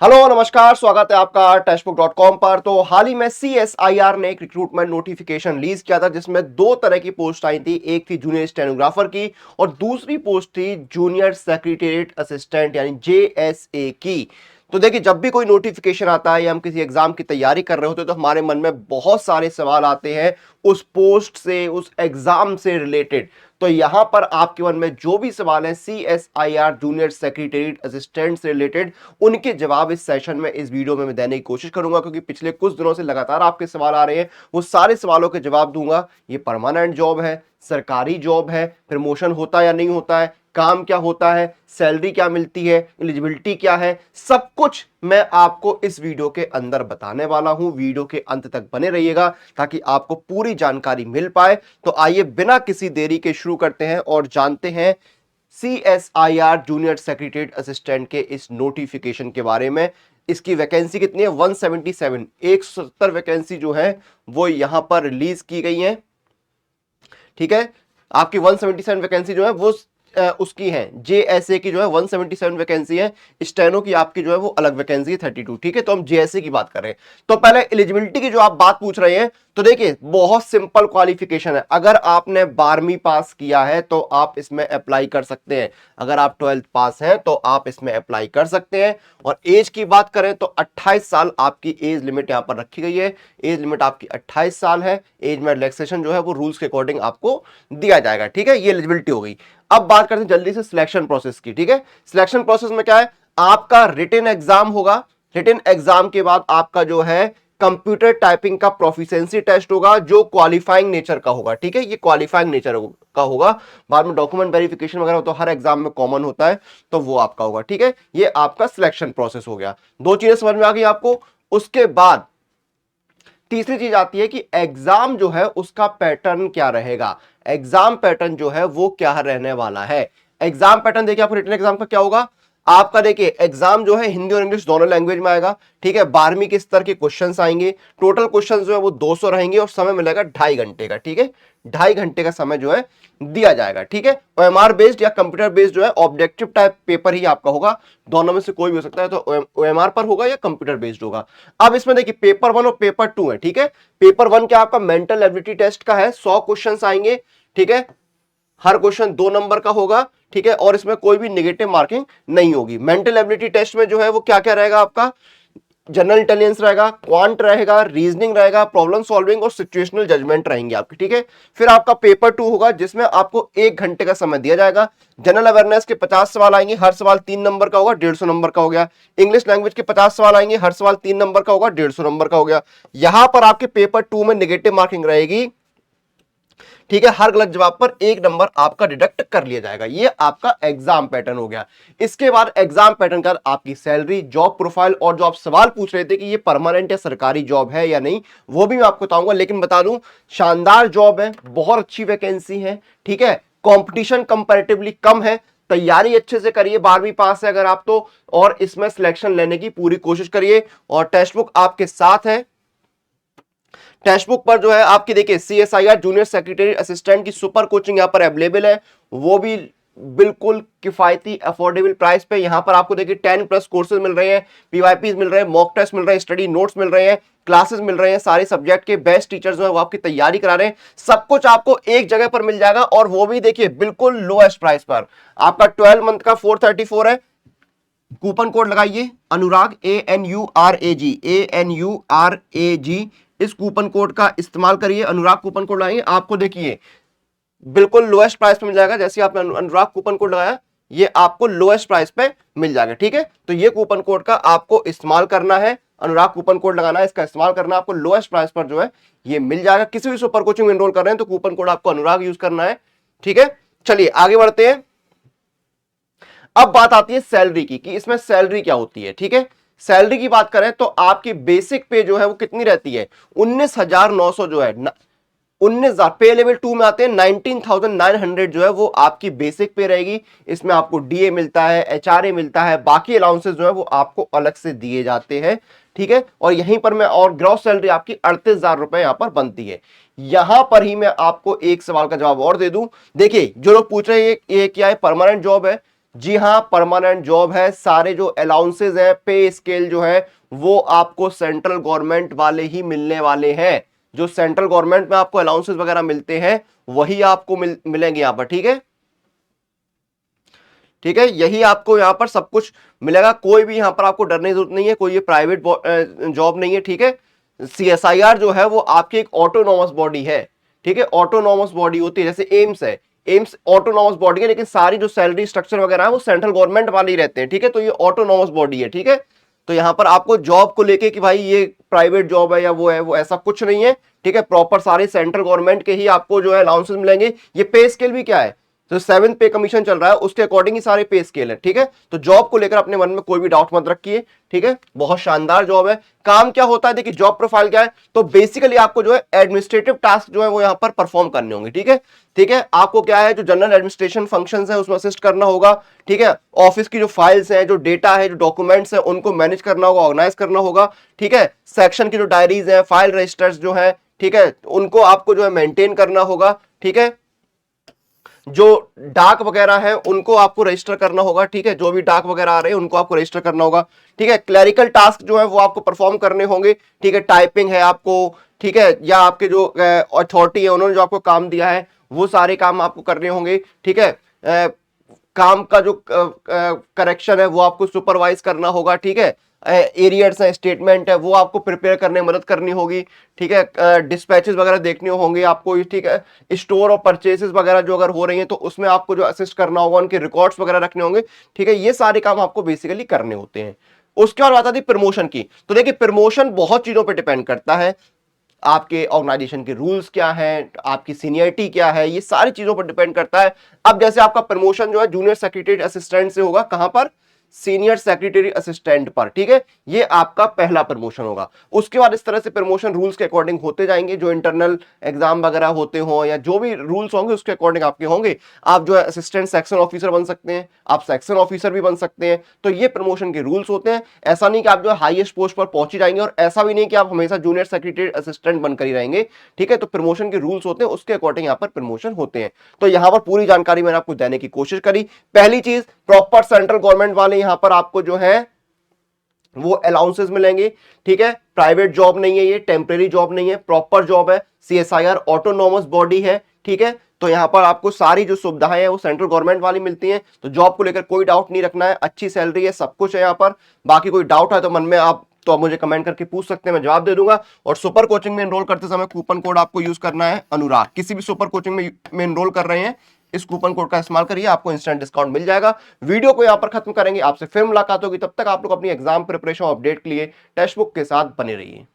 Hello नमस्कार, स्वागत है आपका टेस्टबुक.com पर। तो हाल ही में CSIR ने एक रिक्रूटमेंट नोटिफिकेशन रिलीज किया था जिसमें दो तरह की पोस्ट आई थी। एक थी जूनियर स्टेनोग्राफर की और दूसरी पोस्ट थी जूनियर सेक्रेटेरिएट असिस्टेंट यानी JSA की। तो देखिए, जब भी कोई नोटिफिकेशन आता है या हम किसी एग्जाम की तैयारी कर रहे होते हैं तो हमारे मन में बहुत सारे सवाल आते हैं उस पोस्ट से, उस एग्जाम से रिलेटेड। तो यहां पर आपके मन में जो भी सवाल है CSIR जूनियर सेक्रेटेरिएट असिस्टेंट से रिलेटेड, उनके जवाब इस सेशन में, इस वीडियो में मैं देने की कोशिश करूंगा, क्योंकि पिछले कुछ दिनों से लगातार आपके सवाल आ रहे हैं। वो सारे सवालों के जवाब दूंगा। ये परमानेंट जॉब है, सरकारी जॉब है, प्रमोशन होता है या नहीं होता है, काम क्या होता है, सैलरी क्या मिलती है, एलिजिबिलिटी क्या है, सब कुछ मैं आपको इस वीडियो के अंदर बताने वाला हूं। वीडियो के अंत तक बने रहिएगा ताकि आपको पूरी जानकारी मिल पाए। तो आइए बिना किसी देरी के शुरू करते हैं और जानते हैं CSIR जूनियर सेक्रेटेरिएट असिस्टेंट के इस नोटिफिकेशन के बारे में। इसकी वैकेंसी कितनी है? 177, 170 वैकेंसी जो है वो यहां पर रिलीज की गई है। ठीक है, आपकी 177 वैकेंसी जो है वो उसकी है, JSA की जो है 177 वैकेंसी है। स्टेनो की आपकी जो है वो अलग वैकेंसी है 32। ठीक है, तो हम JSA की बात कर रहे हैं। तो पहले एलिजिबिलिटी की जो आप बात पूछ रहे हैं, तो देखिए बहुत सिंपल क्वालिफिकेशन है। अगर आपने 12वीं पास किया है तो आप इसमें अप्लाई कर सकते हैं। अगर आप 12th पास हैं तो आप इसमें अप्लाई कर सकते हैं। और एज की बात करें तो 28 साल आपकी एज लिमिट यहां पर रखी गई है। एज लिमिट आपकी 28 साल है। एज में रिलैक्सेशन जो है वो रूल्स के अकॉर्डिंग आपको दिया जाएगा। ठीक है, ये एलिजिबिलिटी हो गई। अब बात करते हैं जल्दी से सिलेक्शन प्रोसेस की। ठीक है, सिलेक्शन प्रोसेस में क्या है, आपका रिटन एग्जाम होगा। रिटन एग्जाम के बाद आपका जो है कंप्यूटर टाइपिंग का प्रोफिशिएंसी टेस्ट होगा जो क्वालिफाइंग नेचर का होगा। ठीक है, ये क्वालिफाइंग नेचर का होगा। बाद में डॉक्यूमेंट वेरिफिकेशन वगैरह तो हर एग्जाम में कॉमन होता है, तो वो आपका होगा। ठीक है, ये आपका सिलेक्शन प्रोसेस हो गया। दो चीजें समझ में आ गई आपको। उसके बाद तीसरी चीज आती है कि एग्जाम जो है उसका पैटर्न क्या रहेगा। एग्जाम पैटर्न जो है वो क्या रहने वाला है। एग्जाम पैटर्न देखिए, आपको रिटन एग्जाम का क्या होगा। आपका देखिए एग्जाम जो है हिंदी और इंग्लिश दोनों लैंग्वेज में आएगा। ठीक है, 12वीं के स्तर के क्वेश्चंस आएंगे। टोटल क्वेश्चंस जो है वो 200 रहेंगे और समय मिलेगा 2.5 घंटे का। ठीक है, 2.5 घंटे का समय जो है दिया जाएगा। ठीक है, OMR बेस्ड या कंप्यूटर बेस्ड जो है ऑब्जेक्टिव टाइप पेपर ही आपका होगा। दोनों में से कोई भी हो सकता है, तो OMR पर होगा या कंप्यूटर बेस्ड होगा। अब इसमें देखिए पेपर 1 और पेपर 2 है। ठीक है, पेपर 1 क्या आपका मेंटल एबिलिटी टेस्ट का है, 100 क्वेश्चंस आएंगे। ठीक है, हर क्वेश्चन 2 नंबर का होगा। ठीक है, और इसमें कोई भी नेगेटिव मार्किंग नहीं होगी। मेंटल एबिलिटी टेस्ट में जो है वो क्या क्या रहेगा आपका, जनरल इंटेलिजेंस रहेगा, क्वांट रहेगा, रीजनिंग रहेगा, प्रॉब्लम सॉल्विंग और सिचुएशनल जजमेंट रहेंगे आपकी। ठीक है, फिर आपका पेपर 2 होगा जिसमें आपको 1 घंटे का समय दिया जाएगा। जनरल अवेयरनेस के 50 सवाल आएंगे, हर सवाल 3 नंबर का होगा, 150 नंबर का हो गया। इंग्लिश लैंग्वेज के 50 सवाल आएंगे, हर सवाल 3 नंबर का होगा, 150 नंबर का हो गया। यहां पर आपके पेपर 2 में नेगेटिव मार्किंग रहेगी। ठीक है, हर गलत जवाब पर 1 नंबर आपका डिडक्ट कर लिया जाएगा। ये आपका एग्जाम पैटर्न हो गया। इसके बाद एग्जाम पैटर्न का आपकी सैलरी, जॉब प्रोफाइल और जो आप सवाल पूछ रहे थे कि ये परमानेंट या सरकारी जॉब है या नहीं, वो भी मैं आपको बताऊंगा। लेकिन बता दूं, शानदार जॉब है, बहुत अच्छी वैकेंसी है। ठीक है, कंपटीशन कंपैरेटिवली कम है। तैयारी अच्छे से करिए, 12वीं पास है अगर आप तो, और इसमें सिलेक्शन लेने की पूरी कोशिश करिए। और टेक्स्ट बुक आपके साथ है। टेक्स्ट बुक पर जो है आपकी देखिए CSIR जूनियर सेक्रेटरी असिस्टेंट की सुपर कोचिंग यहां पर अवेलेबल है, वो भी बिल्कुल किफायती अफोर्डेबल प्राइस पे। यहां पर आपको देखिए 10+ कोर्सेज मिल रहे हैं, PYPs मिल रहे हैं, मॉक टेस्ट मिल रहे हैं, स्टडी नोट्स मिल रहे हैं, क्लासेस मिल रहे हैं, सारे सब्जेक्ट के बेस्ट टीचर्स जो है वो आपकी तैयारी करा रहे हैं। सब कुछ आपको एक जगह पर मिल जाएगा और वो भी देखिए बिल्कुल लोएस्ट प्राइस पर। आपका 12 मंथ का 434 है। कूपन कोड लगाइए अनुराग, ANURAG, ANURAG। इस कूपन कोड का इस्तेमाल करिए, अनुराग कूपन कोड लगाइए, आपको देखिए बिल्कुल लोएस्ट प्राइस पे मिल जाएगा। जैसे आपने अनुराग कूपन कोड लगाया, ये आपको लोएस्ट प्राइस पे मिल जाएगा। ठीक है, तो ये कूपन कोड का आपको इस्तेमाल करना है, अनुराग कूपन कोड लगाना है, इसका इस्तेमाल करना है, आपको लोएस्ट प्राइस पर जो है ये मिल जाएगा। किसी भी सुपर कोचिंग में एनरोल कर रहे हैं तो कूपन कोड आपको अनुराग यूज करना है। ठीक है, चलिए आगे बढ़ते हैं। अब बात आती है सैलरी की कि इसमें सैलरी क्या होती है। ठीक है, सैलरी की बात करें तो आपकी बेसिक पे जो है वो कितनी रहती है, 19,900 जो है, 19,000 पे लेवल 2 में आते हैं, 19,900 जो है वो आपकी बेसिक पे रहेगी। इसमें आपको DA मिलता है, HRA मिलता है, बाकी अलाउंसेस जो है वो आपको अलग से दिए जाते हैं। ठीक है, और यहीं पर मैं, और ग्रॉस सैलरी आपकी 38,000 रुपए यहां पर बनती है। यहां पर ही मैं आपको एक सवाल का जवाब और दे दूं। देखिए जो लोग पूछ रहे हैं ये क्या है, परमानेंट जॉब है, जी हां, परमानेंट जॉब है। सारे जो अलाउंसेस है, पे स्केल जो है, वो आपको सेंट्रल गवर्नमेंट वाले ही मिलने वाले हैं। जो सेंट्रल गवर्नमेंट में आपको अलाउंसेस वगैरह मिलते हैं वही आपको मिलेंगे यहां पर। ठीक है, ठीक है, यही आपको यहां पर सब कुछ मिलेगा। कोई भी यहां पर आपको डरने की जरूरत नहीं है, कोई ये प्राइवेट जॉब नहीं है। ठीक है, सीएसआईआर जो है वो आपकी एक ऑटोनॉमस बॉडी है। ठीक है, ऑटोनॉमस बॉडी होती है, जैसे एम्स है, एम्स ऑटोनॉमस बॉडी है, लेकिन सारी जो सैलरी स्ट्रक्चर वगैरह है वो सेंट्रल गवर्नमेंट वाले ही रहते हैं। ठीक है, तो ये ऑटोनॉमस बॉडी है। ठीक है, तो यहां पर आपको जॉब को लेके कि भाई ये प्राइवेट जॉब है या वो है, वो ऐसा कुछ नहीं है। ठीक है, प्रॉपर सारे सेंट्रल गवर्नमेंट के ही आपको जो है अलाउंसेस मिलेंगे। ये पे स्केल भी क्या है, तो 7th पे कमीशन चल रहा है, उसके अकॉर्डिंग ही सारे पे स्केल है। ठीक है, तो जॉब को लेकर अपने मन में कोई भी डाउट मत रखिए। ठीक है, बहुत शानदार जॉब है। काम क्या होता है, देखिए जॉब प्रोफाइल क्या है, तो बेसिकली आपको जो है एडमिनिस्ट्रेटिव टास्क जो है वो यहां पर परफॉर्म करने होंगे। ठीक है, ठीक है, आपको क्या है, जो जनरल एडमिनिस्ट्रेशन फंक्शंस है उसमें असिस्ट करना होगा। ठीक है, ऑफिस की जो फाइल्स है, जो डेटा है, जो डॉक्यूमेंट्स है, उनको मैनेज करना होगा, ऑर्गेनाइज करना होगा। ठीक है, सेक्शन की जो डायरीज है, फाइल रजिस्टर्स जो है, ठीक है, उनको आपको जो है मेंटेन करना होगा। ठीक है, जो डाक वगैरह है उनको आपको रजिस्टर करना होगा। ठीक है, जो भी डाक वगैरह आ रहे हैं उनको आपको रजिस्टर करना होगा। ठीक है, क्लरिकल टास्क जो है वो आपको परफॉर्म करने होंगे। ठीक है, टाइपिंग है आपको, ठीक है, या आपके जो अथॉरिटी है उन्होंने जो आपको काम दिया है वो सारे काम आपको करने होंगे। ठीक है, काम का जो करेक्शन है वो आपको सुपरवाइज करना होगा। ठीक है, एरियर्स है, स्टेटमेंट है, वो आपको प्रिपेयर करने में मदद करनी होगी। ठीक है, डिस्पैचेस वगैरह देखने होंगे आपको। ठीक है, स्टोर और परचेसेस वगैरह जो अगर हो रही हैं तो उसमें आपको जो असिस्ट करना होगा, उनके रिकॉर्ड्स वगैरह रखने होंगे। ठीक है, ये सारे काम आपको बेसिकली करने होते हैं। उसके बाद बात आती है प्रमोशन की। तो देखिए प्रमोशन बहुत चीजों पर डिपेंड करता है। आपके ऑर्गेनाइजेशन के रूल्स क्या हैं, आपकी सीनियरिटी क्या है, ये सारी चीजों पर डिपेंड करता है। अब जैसे आपका प्रमोशन जो है जूनियर सेक्रेटरी असिस्टेंट से होगा, कहां पर, सीनियर सेक्रेटरी असिस्टेंट पर। ठीक है, ये आपका पहला प्रमोशन होगा। उसके बाद इस तरह से प्रमोशन रूल्स के अकॉर्डिंग होते जाएंगे, जो इंटरनल एग्जाम वगैरह होते हो या जो भी रूल्स होंगे उसके अकॉर्डिंग आपके होंगे। आप जो है असिस्टेंट सेक्शन ऑफिसर बन सकते हैं, आप सेक्शन ऑफिसर भी बन सकते हैं। तो ये प्रमोशन के रूल्स होते हैं। ऐसा नहीं कि आप जो है हाईएस्ट पोस्ट पर पहुंच ही जाएंगे, और ऐसा भी नहीं कि आप हमेशा जूनियर सेक्रेटरी असिस्टेंट बनकर ही रहेंगे। ठीक है, तो प्रमोशन के रूल्स होते हैं, उसके अकॉर्डिंग यहां पर प्रमोशन होते हैं। तो यहां पर पूरी जानकारी मैंने आपको देने की कोशिश करी। पहली चीज, प्रॉपर सेंट्रल गवर्नमेंट वाले यहां पर आपको जो है वो अलाउंसेस मिलेंगे। ठीक है, प्राइवेट जॉब नहीं है, ये टेम्परेरी जॉब नहीं है, प्रॉपर जॉब है। सीएसआईआर ऑटोनॉमस बॉडी है। ठीक है, तो यहां पर आपको सारी जो सुविधाएं हैं वो सेंट्रल गवर्नमेंट वाली मिलती हैं। तो जॉब को लेकर कोई डाउट नहीं रखना है, अच्छी सैलरी है, सब कुछ है यहां पर। बाकी कोई डाउट है तो मन में आप मुझे कमेंट करके पूछ सकते हैं, मैं जवाब दे दूंगा। और सुपर कोचिंग में एनरोल करते समय कूपन कोड आपको यूज करना है अनुराग। किसी भी सुपर कोचिंग में एनरोल कर रहे हैं, इस कूपन कोड का इस्तेमाल करिए, आपको इंस्टेंट डिस्काउंट मिल जाएगा। वीडियो को यहां पर खत्म करेंगे, आपसे फिर मुलाकात होगी। तब तक आप लोग अपनी एग्जाम प्रिपरेशन अपडेट के लिए टेक्स्ट बुक के साथ बने रहिए।